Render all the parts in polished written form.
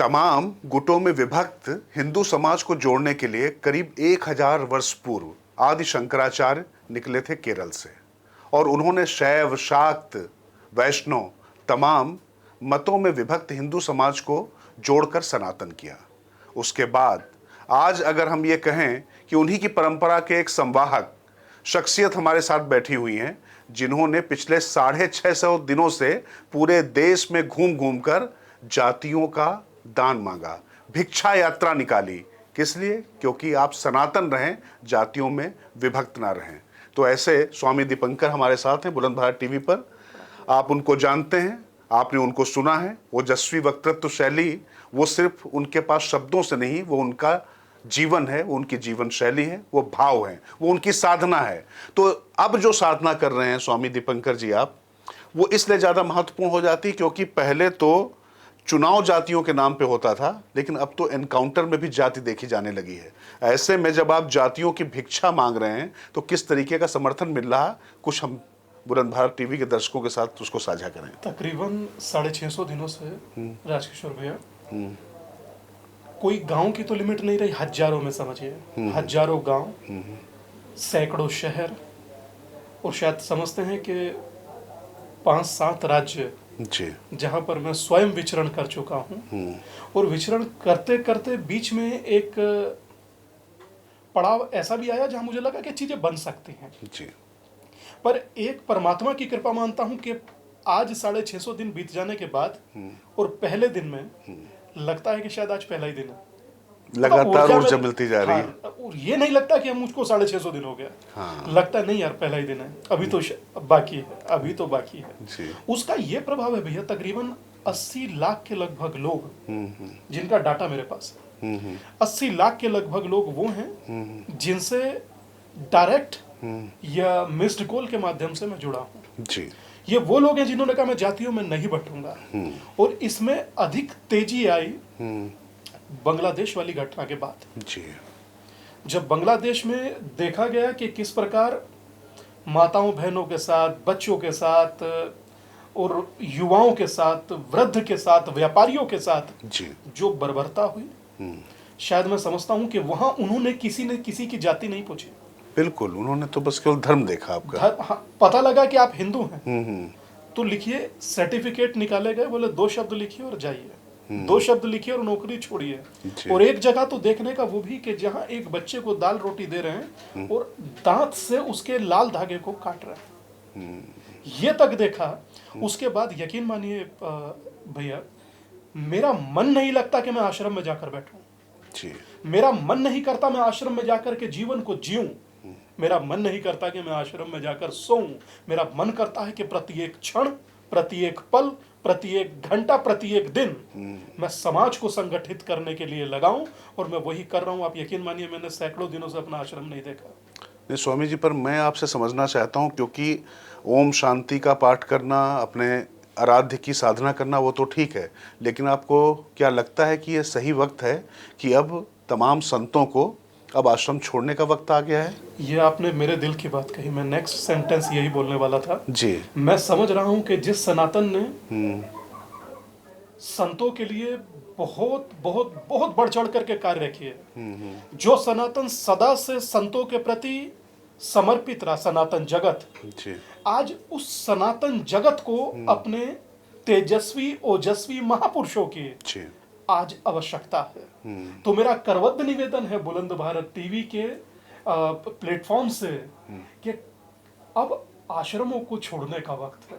तमाम गुटों में विभक्त हिंदू समाज को जोड़ने के लिए करीब 1000 वर्ष पूर्व आदि शंकराचार्य निकले थे केरल से और उन्होंने शैव, शाक्त, वैष्णव तमाम मतों में विभक्त हिंदू समाज को जोड़कर सनातन किया। उसके बाद आज अगर हम ये कहें कि उन्हीं की परंपरा के एक संवाहक शख्सियत हमारे साथ बैठी हुई हैं, जिन्होंने पिछले 650 दिनों से पूरे देश में घूम घूम कर जातियों का दान मांगा, भिक्षा यात्रा निकाली। किस लिए? क्योंकि आप सनातन रहें, जातियों में विभक्त ना रहें। तो ऐसे स्वामी दीपंकर हमारे साथ हैं बुलंद भारत टीवी पर। आप उनको जानते हैं, आपने उनको सुना है। वो ओजस्वी वक्तृत्व शैली, वो सिर्फ उनके पास शब्दों से नहीं, वो उनका जीवन है, वो उनकी जीवन शैली है, वो भाव है, वो उनकी साधना है। तो अब जो साधना कर रहे हैं स्वामी दीपंकर जी आप, वो इसलिए ज़्यादा महत्वपूर्ण हो जाती क्योंकि पहले तो चुनाव जातियों के नाम पे होता था, लेकिन अब तो एनकाउंटर में भी जाति देखी जाने लगी है। ऐसे में जब आप जातियों की भिक्षा मांग रहे हैं तो किस तरीके का समर्थन मिल रहा, कुछ हम बुलंद भारत टीवी के दर्शकों के साथ उसको साझा करें। तकरीबन 650 दिनों से राजकिशोर भैया, कोई गांव की तो लिमिट नहीं रही, हजारों में समझिए, हजारों गांव, सैकड़ों शहर, और शायद समझते हैं कि 5-7 राज्य जी, जहां पर मैं स्वयं विचरण कर चुका हूं। और विचरण करते करते बीच में एक पड़ाव ऐसा भी आया जहां मुझे लगा कि चीजें बन सकती हैं जी। पर एक परमात्मा की कृपा मानता हूं कि आज 650 दिन बीत जाने के बाद और पहले दिन में लगता है कि शायद आज पहला ही दिन है। लगातार ऊर्जा मिलती जा रही है। हाँ, और ये नहीं लगता कि हम मुझको 650 दिन हो गया। हाँ। लगता है नहीं यार, पहला ही दिन है, अभी तो बाकी है, अभी तो बाकी है जी। उसका ये प्रभाव है भैया। तकरीबन 80 लाख के लगभग लोग, जिनका डाटा मेरे पास है, 80 लाख के लगभग लोग वो हैं जिनसे डायरेक्ट या मिस्ड कॉल के माध्यम से मैं जुड़ा हूँ जी। ये वो लोग हैं जिन्होंने कहा मैं जातियों में नहीं बंटूंगा। और इसमें अधिक तेजी आई बांग्लादेश वाली घटना के बाद। जी। जब बांग्लादेश में देखा गया कि किस प्रकार माताओं बहनों के साथ, बच्चों के साथ और युवाओं के साथ, वृद्ध के साथ, व्यापारियों के साथ जी। जो बर्बरता हुई, शायद मैं समझता हूं कि वहां उन्होंने किसी ने किसी की जाति नहीं पूछी। बिल्कुल, उन्होंने तो बस केवल धर्म देखा आपका। हाँ, पता लगा कि आप हिंदू हैं तो लिखिए, सर्टिफिकेट निकाले गए, बोले 2 शब्द लिखिए और जाइए, 2 शब्द लिखिए और नौकरी छोड़िए। और एक जगह तो देखने का वो भी कि जहां एक बच्चे को दाल रोटी दे रहे हैं और दांत से उसके लाल धागे को काट रहे हैं, ये तक देखा। उसके बाद यकीन मानिए भैया, मेरा मन नहीं लगता कि मैं आश्रम में जाकर बैठूं जी। मेरा मन नहीं करता मैं आश्रम में जाकर के जीवन को जीऊं। मेरा मन नहीं करता कि मैं आश्रम में जाकर सोऊं। मेरा मन करता है कि प्रत्येक क्षण, प्रत्येक पल, प्रत्येक घंटा, प्रत्येक दिन मैं समाज को संगठित करने के लिए लगाऊं, और मैं वही कर रहा हूं। आप यकीन मानिए, मैंने सैकड़ों दिनों से अपना आश्रम नहीं देखा। नहीं स्वामी जी, पर मैं आपसे समझना चाहता हूँ, क्योंकि ओम शांति का पाठ करना, अपने आराध्य की साधना करना, वो तो ठीक है, लेकिन आपको क्या लगता है कि ये सही वक्त है कि अब तमाम संतों को अब आश्रम छोड़ने का वक्त आ गया है? ये आपने मेरे दिल की बात कही। मैं नेक्स्ट सेंटेंस यही बोलने वाला था जी। मैं समझ रहा हूं कि जिस सनातन ने संतों के लिए बहुत बहुत बहुत बढ़ चढ़ करके कार्य किए, जो सनातन सदा से संतों के प्रति समर्पित रहा, सनातन जगत, जी। आज उस सनातन जगत को अपने तेजस्वी ओजस्वी महापुरुषों की जी। आज आवश्यकता है। तो मेरा करवद्ध निवेदन है बुलंद भारत टीवी के प्लेटफॉर्म से कि अब आश्रमों को छोड़ने का वक्त है।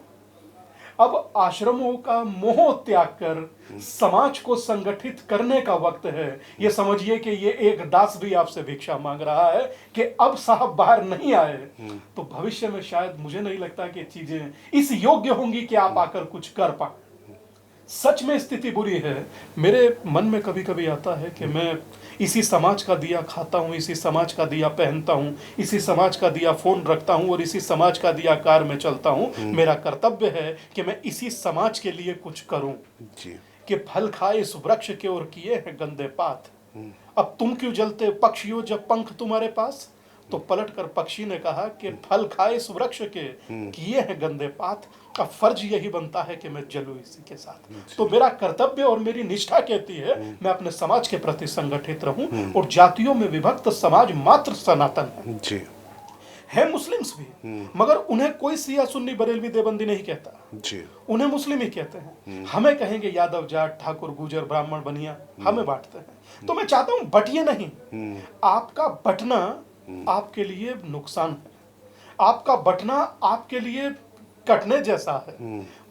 अब आश्रमों का मोह त्याग कर समाज को संगठित करने का वक्त है। ये समझिए कि ये एक दास भी आपसे भिक्षा मांग रहा है कि अब साहब बाहर नहीं आए तो भविष्य में शायद, मुझे नहीं लगता कि चीजें इस योग्य होंगी कि आप आकर कुछ कर पाए। सच में स्थिति बुरी है। मेरे मन में कभी कभी आता है कि मैं इसी समाज का दिया खाता हूँ, इसी समाज का दिया पहनता हूँ, इसी समाज का दिया फोन रखता हूँ और इसी समाज का दिया कार में चलता हूँ। मेरा कर्तव्य है कि मैं इसी समाज के लिए कुछ करूँ जी। कि फल खाए इस वृक्ष के और किए हैं गंदे पात। अब तुम क्यों जलते पक्षियों जब पंख तुम्हारे पास, तो पलटकर पक्षी ने कहा कि फल खाए इस वृक्ष के, किए हैं गंदे पात, अब फर्ज यही बनता है कि मैं जलूं इसी के साथ। तो मेरा कर्तव्य और मेरी निष्ठा कहती है मैं अपने समाज के प्रति संगठित रहूं, और जातियों में विभक्त समाज मात्र सनातन है मुस्लिम्स भी, मगर उन्हें कोई सिया सुन्नी बरेलवी देवबंदी नहीं कहता जी, उन्हें मुस्लिम ही कहते हैं। हमें कहेंगे यादव जाट ठाकुर गुजर ब्राह्मण बनिया, हमें बांटते हैं। तो मैं चाहता हूं बटिए नहीं, आपका बटना आपके लिए नुकसान है, आपका बटना आपके लिए कटने जैसा है,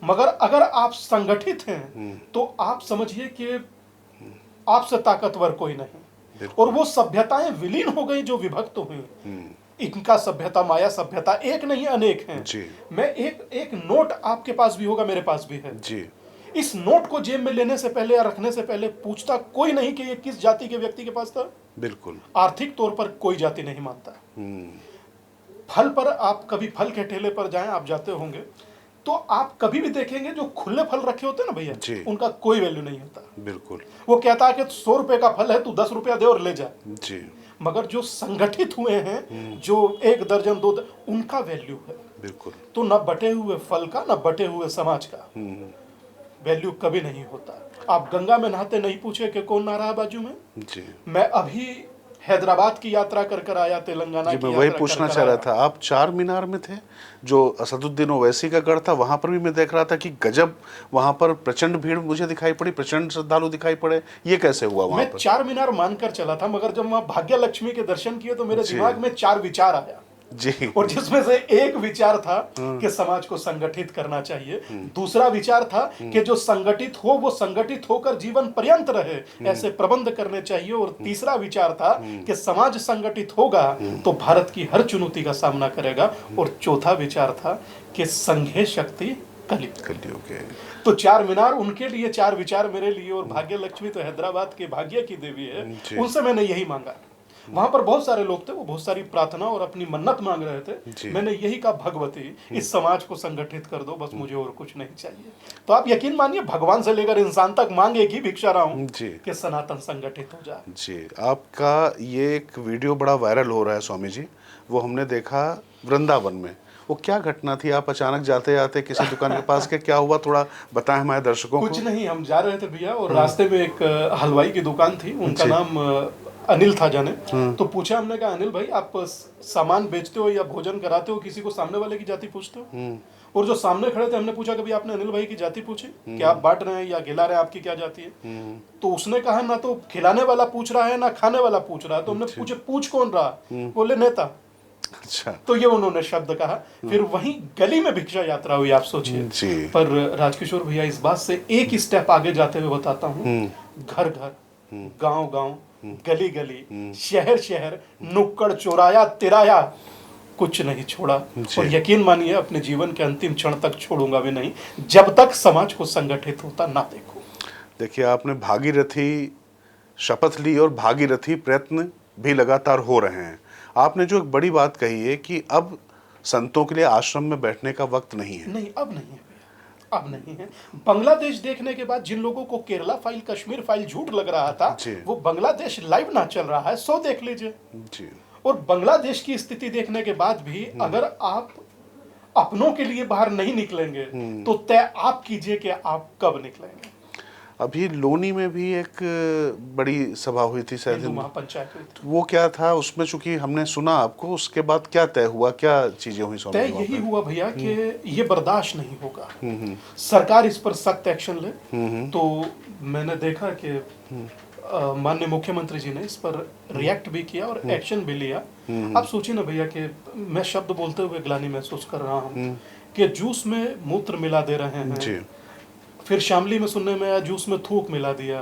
मगर अगर आप संगठित हैं तो आप समझिए कि आपसे ताकतवर कोई नहीं। और वो सभ्यताएं विलीन हो गई जो विभक्त हुई। इनका सभ्यता माया सभ्यता एक नहीं अनेक हैं जी। मैं एक नोट आपके पास भी होगा, मेरे पास भी है जी। इस नोट को जेब में लेने से पहले या रखने से पहले पूछता कोई नहीं कि ये किस जाति के व्यक्ति के पास था। बिल्कुल। आर्थिक तौर पर कोई जाति नहीं मानता। फल पर आप कभी फल के ठेले पर जाएं, आप जाते होंगे तो आप कभी भी देखेंगे जो खुले फल रखे होते हैं ना भैया, उनका कोई वैल्यू नहीं होता। बिल्कुल। वो कहता है कि 100 रुपए का फल है, तू 10 रुपया दे और ले जा। जी। मगर जो संगठित हुए हैं, जो 1 दर्जन 2 उनका वैल्यू है। बिल्कुल। तो न बटे हुए फल का न बटे हुए समाज का वैल्यू कभी नहीं होता। आप गंगा में नहाते नहीं पूछे कि कौन नहा रहा बाजू में। जी। मैं अभी हैदराबाद की यात्रा कर आया, तेलंगाना की मैं वही यात्रा पूछना कर चाह रहा आया। था, आप चार मीनार में थे जो असदुद्दीन ओवैसी का गढ़ था, वहां पर भी मैं देख रहा था कि गजब वहां पर प्रचंड भीड़ मुझे दिखाई पड़ी, प्रचंड श्रद्धालु दिखाई पड़े। ये कैसे हुआ वहां मैं पर? चार मीनार मानकर चला था, मगर जब वहां भाग्य लक्ष्मी के दर्शन किए तो मेरे जी। दिमाग में 4 विचार आया। जी। और जिसमें से एक विचार था कि समाज को संगठित करना चाहिए, दूसरा विचार था कि जो संगठित हो वो संगठित होकर जीवन पर्यंत रहे, ऐसे प्रबंध करने चाहिए, और तीसरा विचार था कि समाज संगठित होगा तो भारत की हर चुनौती का सामना करेगा, और चौथा विचार था कि संघे शक्ति कलयुग है। तो 4 मीनार उनके लिए, 4 विचार मेरे लिए, और भाग्य लक्ष्मी तो हैदराबाद के भाग्य की देवी है, उनसे मैंने यही मांगा। वहां पर बहुत सारे लोग थे, वो बहुत सारी प्रार्थना और अपनी मन्नत मांग रहे थे। मैंने यही कहा, भगवती इस समाज को संगठित कर दो, बस मुझे और कुछ नहीं चाहिए। तो आप यकीन मानिए भगवान से लेकर इंसान तक मांग एक ही भिक्षा रहा हूं कि सनातन संगठित हो जाए। जी। आपका ये एक वीडियो बड़ा वायरल हो रहा है स्वामी जी, वो हमने देखा वृंदावन में। वो क्या घटना थी? आप अचानक जाते जाते किसी दुकान के पास के क्या हुआ, थोड़ा बताएं हमारे दर्शकों को। कुछ नहीं, हम जा रहे थे भैया, और रास्ते में एक हलवाई की दुकान थी, उनका नाम अनिल था जाने। तो पूछा हमने, कहा अनिल भाई आप सामान बेचते हो या भोजन कराते हो, किसी को सामने वाले की जाति पूछते हो? और जो सामने खड़े थे, हमने पूछा कभी आपने अनिल भाई की जाति पूछी कि आप बांट रहे हैं या खिला रहे हैं, आपकी क्या जाति है? तो उसने कहा ना तो खिलाने वाला पूछ रहा है ना खाने वाला पूछ रहा है। तो हमने पूछे पूछ कौन रहा? बोले नेता। अच्छा। तो ये उन्होंने शब्द कहा। फिर वहीं गली में भिक्षा यात्रा हुई, आप सोचिए। पर राजकिशोर भैया, इस बात से एक स्टेप आगे जाते हुए बताता हूँ, घर घर, गांव गांव, गली गली, शहर शहर, नुक्कड़ चौराया तिराया, कुछ नहीं छोड़ा। और यकीन मानिए अपने जीवन के अंतिम क्षण तक छोड़ूंगा भी नहीं, जब तक समाज को संगठित होता ना देखूं। देखिए, आपने भागीरथी शपथ ली और भागीरथी प्रयत्न भी लगातार हो रहे हैं। आपने जो एक बड़ी बात कही है कि अब संतों के लिए आश्रम में बैठने का वक्त नहीं है। नहीं, अब नहीं है, अब नहीं है। बांग्लादेश देखने के बाद जिन लोगों को केरला फाइल, कश्मीर फाइल झूठ लग रहा था, वो बांग्लादेश लाइव ना चल रहा है, सो देख लीजिए जी। और बांग्लादेश की स्थिति देखने के बाद भी अगर आप अपनों के लिए बाहर नहीं निकलेंगे तो तय आप कीजिए कि आप कब निकलेंगे। अभी लोनी में भी एक बड़ी सभा हुई थी शायद, हिंदू महापंचायत हुई थी। वो क्या था उसमें? चूंकि हमने सुना आपको, उसके बाद क्या तय हुआ, क्या चीजें हुई? तय यही हुआ भैया कि ये बर्दाश्त नहीं होगा, सरकार इस पर सख्त एक्शन ले। तो मैंने देखा कि माननीय मुख्यमंत्री जी ने इस पर रिएक्ट भी किया और एक्शन भी लिया। आप सोचिए ना भैया कि मैं शब्द बोलते हुए ग्लानि महसूस कर रहा हूँ कि जूस में मूत्र मिला दे रहे हैं, फिर शामली में सुनने में आया जूस में थूक मिला दिया,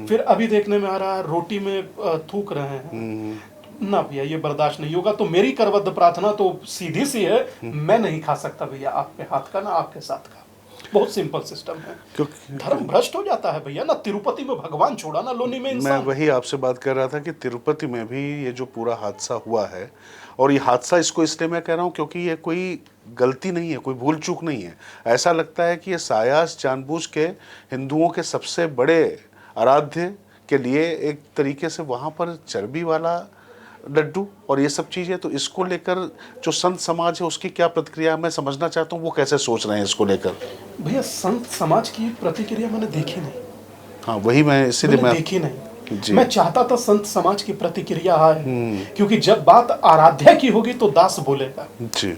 फिर अभी देखने में आ रहा है रोटी में थूक रहे हैं। ना भैया, ये बर्दाश्त नहीं होगा। तो मेरी करबद्ध प्रार्थना तो सीधी सी है, मैं नहीं खा सकता भैया आपके हाथ का ना आपके साथ का। बहुत सिंपल सिस्टम है, धर्म भ्रष्ट हो जाता है भैया। ना तिरुपति में भगवान छोड़ा, ना लोनी में इंसान। मैं वही आपसे बात कर रहा था कि तिरुपति में भी ये जो पूरा हादसा हुआ है, और ये हादसा इसको इसलिए मैं कह रहा हूँ क्योंकि ये कोई गलती नहीं है, कोई भूल चूक नहीं है। ऐसा लगता है कि ये सायास जानबूझ के हिंदुओं के सबसे बड़े आराध्य के लिए एक तरीके से वहाँ पर चर्बी वाला लड्डू और ये सब चीज़ें, तो इसको लेकर जो संत समाज है उसकी क्या प्रतिक्रिया, मैं समझना चाहता हूँ वो कैसे सोच रहे हैं इसको लेकर। भैया संत समाज की प्रतिक्रिया मैंने देखी नहीं, हाँ वही मैं इसीलिए मैंने मैं देखी नहीं। जी। मैं चाहता था संत समाज की प्रतिक्रिया आए, क्योंकि जब बात आराध्या की होगी तो दास बोलेगा, जी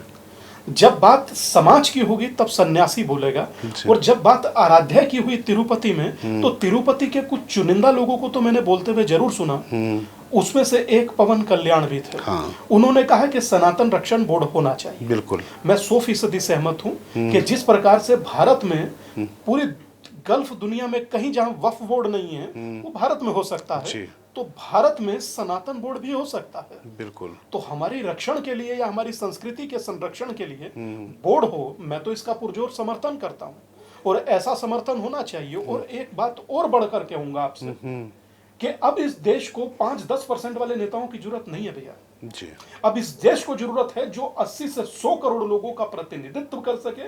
जब बात समाज की होगी तब सन्यासी बोलेगा, जी। और जब बात आराध्या की हुई तिरुपति में तो तिरुपति के कुछ चुनिंदा लोगों को तो मैंने बोलते हुए जरूर सुना। उसमें से एक पवन कल्याण भी थे। हाँ। उन्होंने कहा कि सनातन रक्षण बोर्ड होना चाहिए। बिल्कुल। मैं 100% सहमत हूं कि जिस प्रकार से भारत में पूरी गल्फ दुनिया में कहीं जहां वक्फ बोर्ड नहीं है वो भारत में हो सकता है, तो भारत में सनातन बोर्ड भी हो सकता है। बिल्कुल। तो हमारी रक्षण के लिए या हमारी संस्कृति के संरक्षण के लिए बोर्ड हो, मैं तो इसका पुरजोर समर्थन करता हूं और ऐसा समर्थन होना चाहिए। और एक बात और बढ़कर कहूंगा आपसे कि अब इस देश को 5-10% वाले नेताओं की जरूरत नहीं है भैया जी। अब इस देश को जरूरत है जो 80 से 100 करोड़ लोगों का प्रतिनिधित्व कर सके,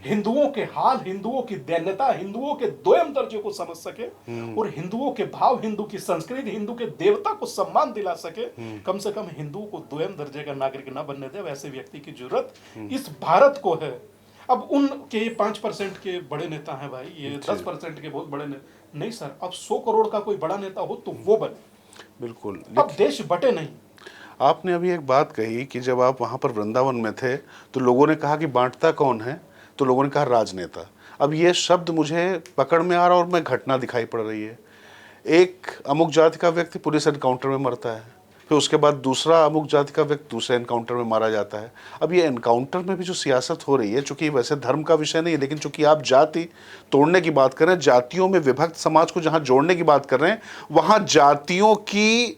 हिंदुओं के हाल, हिंदुओं की दैन्यता, हिंदुओं के दोयम दर्जे को समझ सके और हिंदुओं के भाव, हिंदू की संस्कृति, हिंदू के देवता को सम्मान दिला सके। कम से कम हिंदुओं को दोयम दर्जे का नागरिक न बनने दे, वैसे व्यक्ति की जरूरत इस भारत को है। अब उनके 5% के बड़े नेता हैं भाई, ये 10% के बहुत बड़े नेता नहीं सर। अब 100 करोड़ का कोई बड़ा नेता हो तो वो बने। बिल्कुल। अब देश बटे नहीं। आपने अभी एक बात कही कि जब आप वहाँ पर वृंदावन में थे तो लोगों ने कहा कि बांटता कौन है, तो लोगों ने कहा राजनेता। अब ये शब्द मुझे पकड़ में आ रहा और मैं घटना दिखाई पड़ रही है। एक अमुक जाति का व्यक्ति पुलिस एनकाउंटर में मरता है, फिर उसके बाद दूसरा अमुक जाति का व्यक्ति दूसरे एनकाउंटर में मारा जाता है। अब ये एनकाउंटर में भी जो सियासत हो रही है, चूंकि वैसे धर्म का विषय नहीं है, लेकिन चूंकि आप जाति तोड़ने की बात कर रहे हैं, जातियों में विभक्त समाज को जहाँ जोड़ने की बात कर रहे हैं, वहाँ जातियों की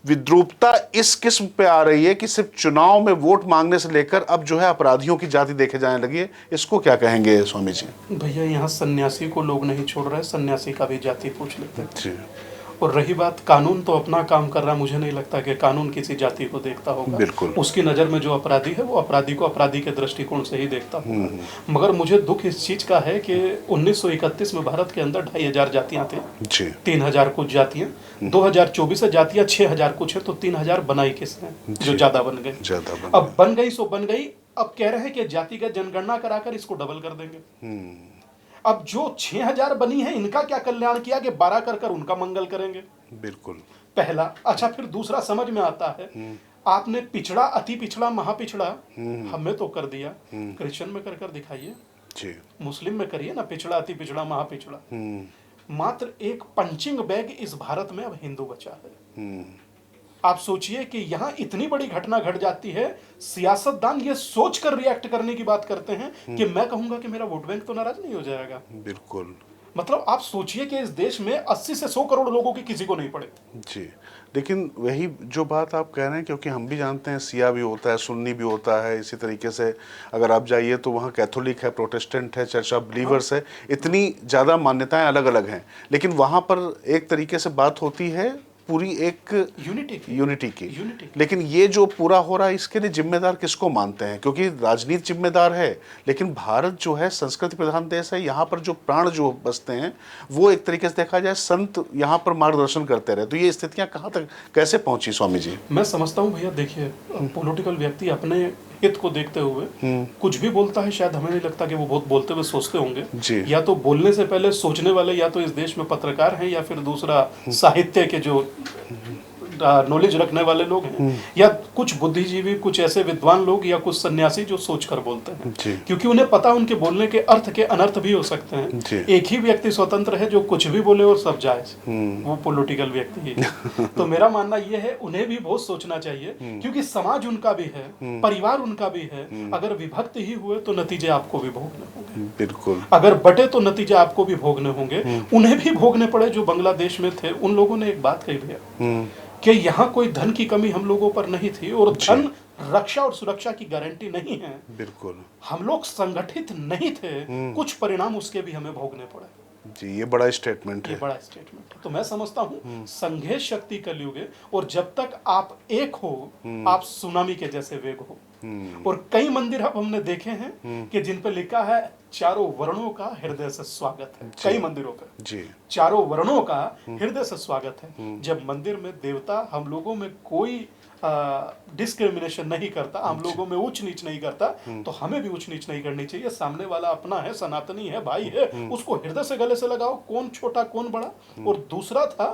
विद्रूपता इस किस्म पे आ रही है कि सिर्फ चुनाव में वोट मांगने से लेकर अब जो है अपराधियों की जाति देखे जाने लगी है। इसको क्या कहेंगे स्वामी जी? भैया यहाँ सन्यासी को लोग नहीं छोड़ रहे, सन्यासी का भी जाति पूछ लेते हैं जी। और रही बात कानून, तो अपना काम कर रहा है। मुझे नहीं लगता कि कानून किसी जाति को देखता होगा। बिल्कुल। उसकी नज़र में जो अपराधी है वो अपराधी को अपराधी के दृष्टिकोण से ही देखता होगा। मगर मुझे दुख इस चीज़ का है कि 1931 में भारत के अंदर 2500 जातियाँ थी जी। 3000 कुछ जातियाँ, 2024 से जातियाँ 6000 कुछ है, तो 3000 बनाई किसने जो ज़्यादा बन गई। अब बन गई सो बन गई। अब कह रहे हैं कि जातिगत जनगणना कराकर इसको डबल कर देंगे। अब जो 6000 बनी है इनका क्या कल्याण किया कि 12 कर उनका मंगल करेंगे। बिल्कुल। पहला। अच्छा, फिर दूसरा समझ में आता है, आपने पिछड़ा, अति पिछड़ा, महापिछड़ा हमें तो कर दिया, क्रिश्चियन में कर दिखाइए जी, मुस्लिम में करिए ना, पिछड़ा, अति पिछड़ा, महापिछड़ा। मात्र एक पंचिंग बैग इस भारत में अब हिंदू बचा है। आप सोचिए कि यहाँ इतनी बड़ी घटना घट जाती है, सियासतदान ये सोचकर रिएक्ट करने की बात करते हैं कि मैं कहूंगा कि मेरा वोट बैंक तो नाराज नहीं हो जाएगा। बिल्कुल। मतलब आप सोचिए कि इस देश में 80 से 100 करोड़ लोगों की किसी को नहीं पड़े जी। लेकिन वही जो बात आप कह रहे हैं, क्योंकि हम भी जानते हैं सिया भी होता है, सुन्नी भी होता है, इसी तरीके से अगर आप जाइए तो वहाँ कैथोलिक है, प्रोटेस्टेंट है, चर्च ऑफ बिलीवर्स है, इतनी ज़्यादा मान्यताएं अलग अलग हैं, लेकिन वहाँ पर एक तरीके से बात होती है पूरी एक यूनिटी की। लेकिन ये जो पूरा हो रहा है इसके लिए जिम्मेदार किसको मानते हैं? क्योंकि राजनीति जिम्मेदार है, लेकिन भारत जो है संस्कृति प्रधान देश है, यहाँ पर जो प्राण जो बसते हैं वो एक तरीके से देखा जाए संत यहाँ पर मार्गदर्शन करते रहे। तो ये स्थितियाँ कहाँ तक कैसे पहुंची स्वामी जी? मैं समझता हूँ भैया, देखिए पॉलिटिकल व्यक्ति अपने हित को देखते हुए कुछ भी बोलता है, शायद हमें नहीं लगता कि वो बहुत बोलते हुए सोचते होंगे। या तो बोलने से पहले सोचने वाले या तो इस देश में पत्रकार हैं, या फिर दूसरा साहित्य के जो नॉलेज रखने वाले लोग हैं, या कुछ बुद्धिजीवी, कुछ ऐसे विद्वान लोग, या कुछ सन्यासी जो सोचकर बोलते हैं, क्योंकि उन्हें पता उनके बोलने के अर्थ के अनर्थ भी हो सकते हैं। एक ही व्यक्ति स्वतंत्र है जो कुछ भी बोले और सब जायज, वो पॉलिटिकल व्यक्ति है। तो मेरा मानना यह है उन्हें भी बहुत सोचना चाहिए, क्योंकि समाज उनका भी है, परिवार उनका भी है। अगर विभक्त ही हुए तो नतीजे आपको भी भोगने होंगे। बिल्कुल। अगर बटे तो नतीजे आपको भी भोगने होंगे, उन्हें भी भोगने पड़े जो बांग्लादेश में थे। उन लोगों ने एक बात कही भैया कि यहाँ कोई धन की कमी हम लोगों पर नहीं थी, और धन रक्षा और सुरक्षा की गारंटी नहीं है। बिल्कुल। हम लोग संगठित नहीं थे, कुछ परिणाम उसके भी हमें भोगने पड़े जी। ये बड़ा स्टेटमेंट है। ये बड़ा स्टेटमेंट है। तो मैं समझता हूँ संघेष शक्ति कलयुग है, और जब तक आप एक हो, आप सुनामी के जैसे वेग हो। और कई मंदिर अब हमने देखे हैं कि जिन पे लिखा है चारों वर्णों का हृदय से स्वागत है। कई मंदिरों पर जी चारों वर्णों का हृदय से स्वागत है। जब मंदिर में देवता हम लोगों में कोई डिस्क्रिमिनेशन नहीं करता, हम लोगों में ऊंच नीच नहीं करता, तो हमें भी ऊंच नीच नहीं करनी चाहिए। सामने वाला अपना है, सनातनी है, भाई है, उसको हृदय से गले से लगाओ, कौन छोटा कौन बड़ा। और दूसरा था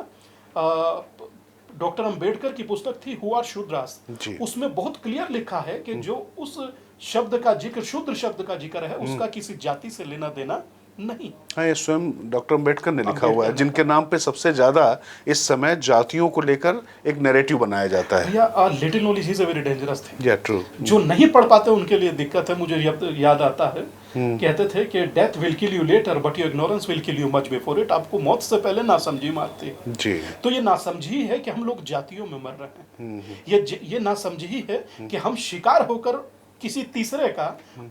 डॉक्टर अंबेडकर की पुस्तक थी हु आर शूद्रास, जी। उसमें बहुत क्लियर लिखा है कि जो उस शब्द का जिक्र, शूद्र शब्द का जिक्र है, उसका किसी जाति से लेना देना नहीं। हाँ, ये स्वयं डॉक्टर अंबेडकर ने लिखा हुआ है, अंबेडकर ने जिनके नाम पे सबसे ज्यादा इस समय जातियों को लेकर एक नैरेटिव बनाया जाता है। भैया little knowledge is a very dangerous thing. या ट्रू। जो नहीं पढ़ पाते उनके लिए दिक्कत है। मुझे याद आता है, कहते थे कि death will kill you later but your ignorance will kill you much before it. आपको मौत से पहले नासमझी मारती है। जी। तो ये नासमझी है कि हम लोग जातियों में मर रहे हैं। ये नासमझी है कि हम शिकार होकर किसी तीसरे का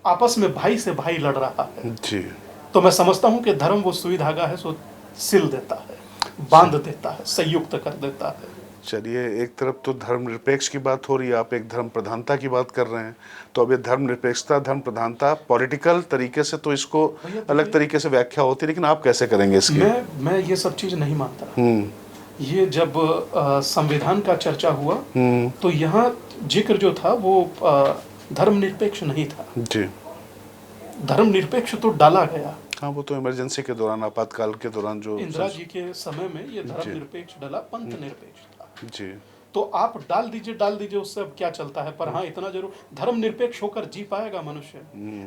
आपस में भाई से भाई लड़ रहा है। जी। तो मैं समझता हूं कि धर्म वो सुई धागा है, सो सिल देता है, बांध देता है, संयुक्त कर देता है। चलिए, एक तरफ तो धर्मनिरपेक्ष की बात हो रही है, आप एक धर्म प्रधानता की बात कर रहे हैं, तो अब ये धर्मनिरपेक्षता, धर्म प्रधानता पॉलिटिकल तरीके से तो इसको अलग तरीके से व्याख्या होती है, लेकिन आप कैसे करेंगे इसकी? मैं ये सब चीज नहीं मानता। ये जब संविधान का चर्चा हुआ तो यहाँ जिक्र जो था वो धर्मनिरपेक्ष नहीं था। जी। धर्मनिरपेक्ष तो डाला गया। हाँ, वो तो इमरजेंसी के दौरान, आपातकाल के दौरान जो इंदिरा जी के समय में ये धर्मनिरपेक्ष डाला, पंथ निरपेक्ष था। जी। तो आप डाल दीजिए, उससे अब क्या चलता है। पर हाँ, इतना जरूर धर्मनिरपेक्ष होकर जी पाएगा मनुष्य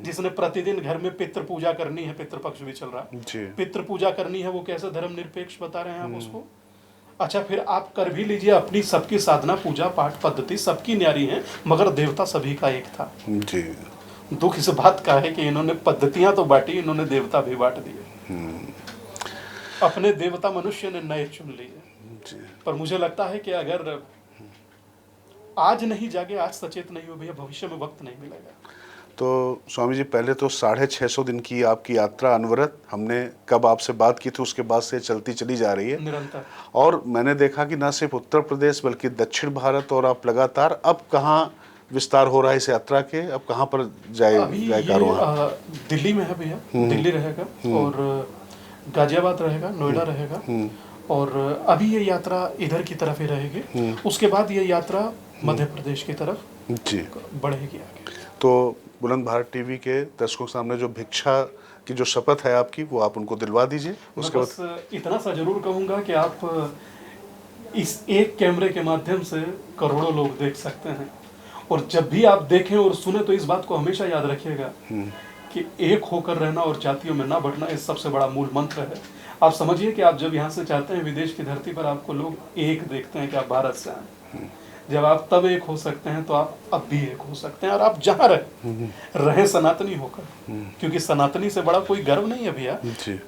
जिसने प्रतिदिन घर में पितृ पूजा करनी है। पितृपक्ष भी चल रहा है, जी। पितृ पूजा करनी है, वो कैसे धर्मनिरपेक्ष बता रहे हैं आप उसको? अच्छा, फिर आप कर भी लीजिए, अपनी सबकी साधना पूजा पाठ पद्धति सबकी न्यारी है, मगर देवता सभी का एक था। जी। दुख इस बात का है कि इन्होंने पद्धतियां तो बांटी, इन्होंने देवता भी बांट दिए। अपने देवता मनुष्य ने नए चुन लिए। पर मुझे लगता है कि अगर आज नहीं जागे, आज सचेत नहीं हो भैया, भविष्य में वक्त नहीं मिलेगा। तो स्वामी जी, पहले तो 650 दिन की आपकी यात्रा अनवरत, हमने कब आपसे बात की थी उसके बाद से चलती चली जा रही है निरंतर। और मैंने देखा कि न सिर्फ उत्तर प्रदेश बल्कि दक्षिण भारत, और आप लगातार अब कहाँ विस्तार हो रहा है इस यात्रा के, अब कहाँ पर जाएगा? दिल्ली में है भैया, दिल्ली रहेगा और गाजियाबाद रहेगा, नोएडा रहेगा, और अभी ये यात्रा इधर की तरफ ही रहेगी। उसके बाद ये यात्रा मध्य प्रदेश की तरफ जी बढ़ेगी आगे। तो बुलंद भारत टीवी के दर्शकों के सामने जो भिक्षा की जो शपथ है आपकी, वो आप उनको दिलवा दीजिए। उसके बाद बस इतना सा जरूर कहूँगा कि आप इस एक कैमरे के माध्यम से करोड़ों लोग देख सकते हैं, और जब भी आप देखें और सुने तो इस बात को हमेशा याद रखिएगा कि एक होकर रहना और जातियों में ना बढ़ना, इस सबसे बड़ा मूल मंत्र है। आप समझिए कि आप जब यहाँ से चाहते हैं विदेश की धरती पर आपको लोग एक देखते हैं कि आप भारत से आए, जब आप तब एक हो सकते हैं तो आप अब भी एक हो सकते हैं। और आप जहाँ रहे सनातनी होकर, क्योंकि सनातनी से बड़ा कोई गर्व नहीं है भैया।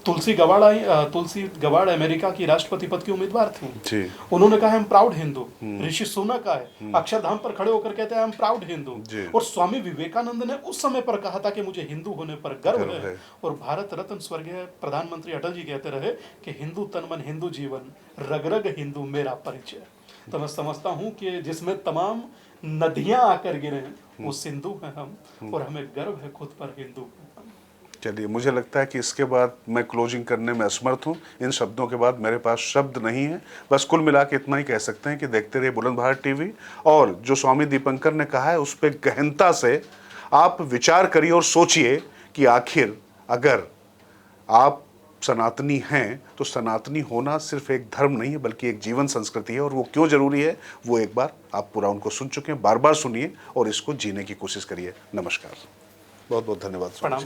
तुलसी गवाड़ अमेरिका की राष्ट्रपति पद की उम्मीदवार थी, उन्होंने कहा हम प्राउड हिंदू। ऋषि सुनक है, अक्षरधाम पर खड़े होकर कहते हैं हम प्राउड हिंदू। और स्वामी विवेकानंद ने उस समय पर कहा था कि मुझे हिंदू होने पर गर्व है। और भारत रत्न स्वर्गीय प्रधानमंत्री अटल जी कहते रहे कि हिंदू तन मन हिंदू जीवन, रग रग हिंदू मेरा परिचय। तो मैं समझता हूँ कि जिसमें तमाम नदियां आकर गिरे हैं वो सिंधु हैं हम, और हमें गर्व है खुद पर हिंदू। चलिए, मुझे लगता है कि इसके बाद मैं क्लोजिंग करने में असमर्थ हूँ। इन शब्दों के बाद मेरे पास शब्द नहीं है। बस कुल मिला के इतना ही कह सकते हैं कि देखते रहिए बुलंद भारत टीवी, और जो स्वामी दीपंकर ने कहा है उस पर गहनता से आप विचार करिए और सोचिए कि आखिर अगर आप सनातनी हैं तो सनातनी होना सिर्फ एक धर्म नहीं है बल्कि एक जीवन संस्कृति है, और वो क्यों जरूरी है वो एक बार आप पूरा उनको सुन चुके हैं, बार बार सुनिए और इसको जीने की कोशिश करिए। नमस्कार, बहुत बहुत धन्यवाद। प्रणाम।